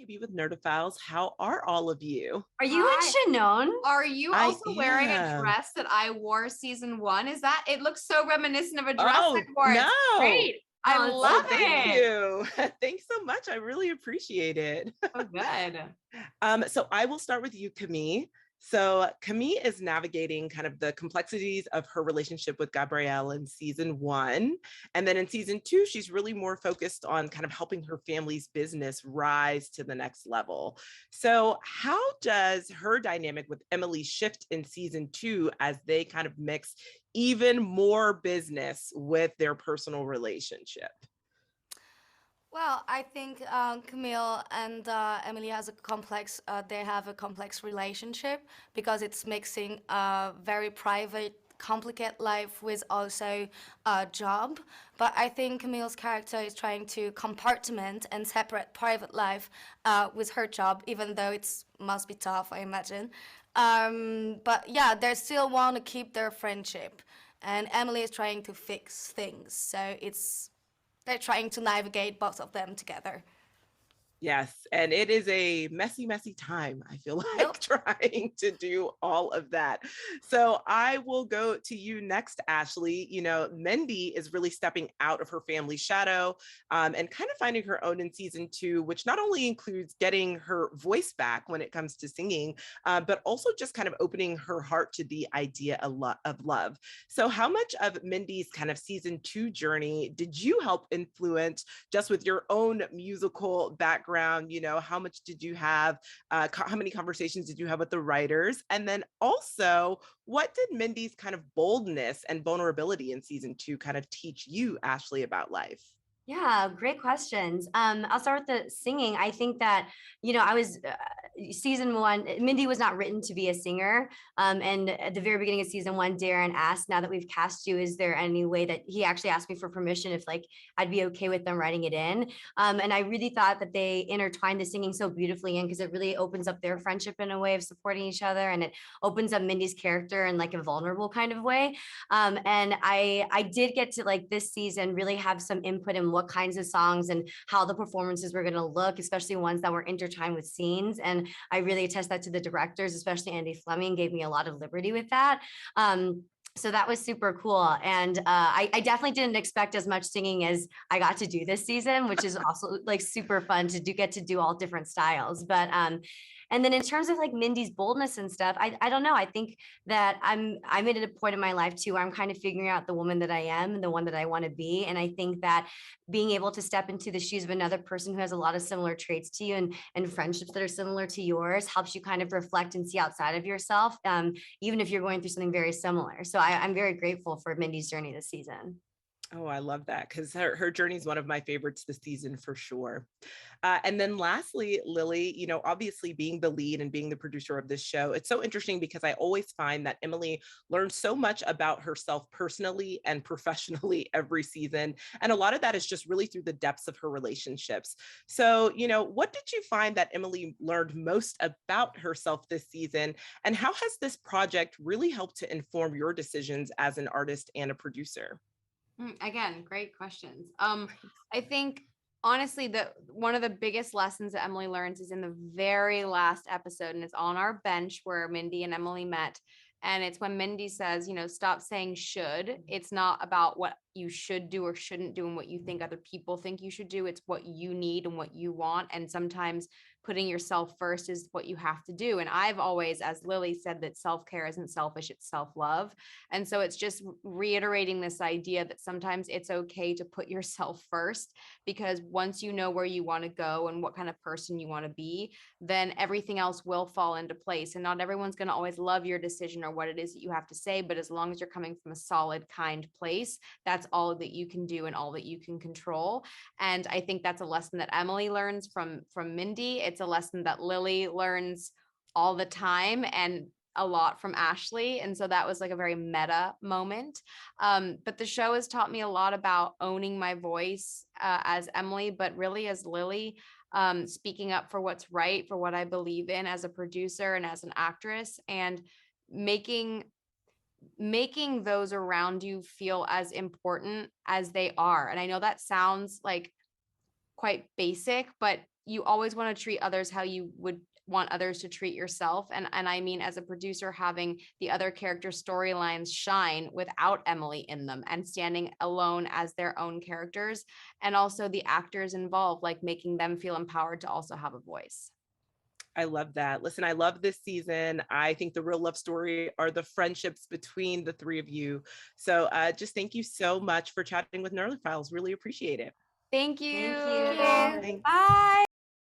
be with Nerdophiles. How are all of you? Are you Hi. and Shannon? Are you I also wearing a am. dress that I wore season 1? Is that it looks so reminiscent of a dress I Oh, wore. no. It's great. I Oh, it's love Oh, so thank it. you. Thanks so much. I really appreciate it. Oh, good. So I will start with you, Camille. So Camille is navigating kind of the complexities of her relationship with Gabrielle in season 1. And then in season 2, she's really more focused on kind of helping her family's business rise to the next level. So how does her dynamic with Emily shift in season 2 as they kind of mix even more business with their personal relationship? Well, I think Camille and Emily they have a complex relationship because it's mixing a very private, complicated life with also a job. But I think Camille's character is trying to compartment and separate private life with her job, even though it's must be tough, I imagine. But yeah, they still want to keep their friendship, and Emily is trying to fix things. So they're trying to navigate both of them together. Yes, and it is a messy, messy time, I feel like, Yep. trying to do all of that. So I will go to you next, Ashley. You know, Mindy is really stepping out of her family's shadow and kind of finding her own in season 2, which not only includes getting her voice back when it comes to singing, but also just kind of opening her heart to the idea of love. So how much of Mindy's kind of season 2 journey did you help influence just with your own musical background? You know, how much did you have? How many conversations did you have with the writers? And then also, what did Mindy's kind of boldness and vulnerability in season 2 kind of teach you, Ashley, about life? Yeah, great questions. I'll start with the singing. I think that, I was season 1, Mindy was not written to be a singer. And at the very beginning of season 1, Darren asked, now that we've cast you, is there any way that he actually asked me for permission if like I'd be okay with them writing it in? And I really thought that they intertwined the singing so beautifully in because it really opens up their friendship in a way of supporting each other, and it opens up Mindy's character in like a vulnerable kind of way. And I did get to like this season really have some input in what kinds of songs and how the performances were going to look, especially ones that were intertwined with scenes. And I really attest that to the directors, especially Andy Fleming, gave me a lot of liberty with that. So that was super cool. And I definitely didn't expect as much singing as I got to do this season, which is also like super fun to get to do all different styles. But and then in terms of like Mindy's boldness and stuff, I don't know. I think that I'm at a point in my life too where I'm kind of figuring out the woman that I am and the one that I want to be. And I think that being able to step into the shoes of another person who has a lot of similar traits to you and friendships that are similar to yours helps you kind of reflect and see outside of yourself, even if you're going through something very similar. So I'm very grateful for Mindy's journey this season. Oh, I love that because her journey is one of my favorites this season for sure. And then lastly, Lily, you know, obviously being the lead and being the producer of this show, it's so interesting because I always find that Emily learns so much about herself personally and professionally every season. And a lot of that is just really through the depths of her relationships. So, you know, what did you find that Emily learned most about herself this season? And how has this project really helped to inform your decisions as an artist and a producer? Again, great questions. I think honestly that one of the biggest lessons that Emily learns is in the very last episode, and it's on our bench where Mindy and Emily met. And it's when Mindy says, you know, stop saying should. It's not about what you should do or shouldn't do and what you think other people think you should do. It's what you need and what you want. And sometimes putting yourself first is what you have to do. And I've always, as Lily said, that self-care isn't selfish, it's self-love. And so it's just reiterating this idea that sometimes it's okay to put yourself first, because once you know where you want to go and what kind of person you want to be, then everything else will fall into place. And not everyone's going to always love your decision or what it is that you have to say, but as long as you're coming from a solid, kind place, that's all that you can do and all that you can control. And I think that's a lesson that Emily learns from Mindy. It's a lesson that Lily learns all the time and a lot from Ashley. And so that was like a very meta moment. But the show has taught me a lot about owning my voice as Emily, but really as Lily, speaking up for what's right, for what I believe in as a producer and as an actress, and making those around you feel as important as they are. And I know that sounds like quite basic, but you always want to treat others how you would want others to treat yourself. And I mean, as a producer, having the other character storylines shine without Emily in them and standing alone as their own characters, and also the actors involved, like making them feel empowered to also have a voice. I love that. Listen, I love this season. I think the real love story are the friendships between the three of you. So just thank you so much for chatting with Gnarly Files. Really appreciate it. Thank you. Thank you. Thank you. Thanks. Bye.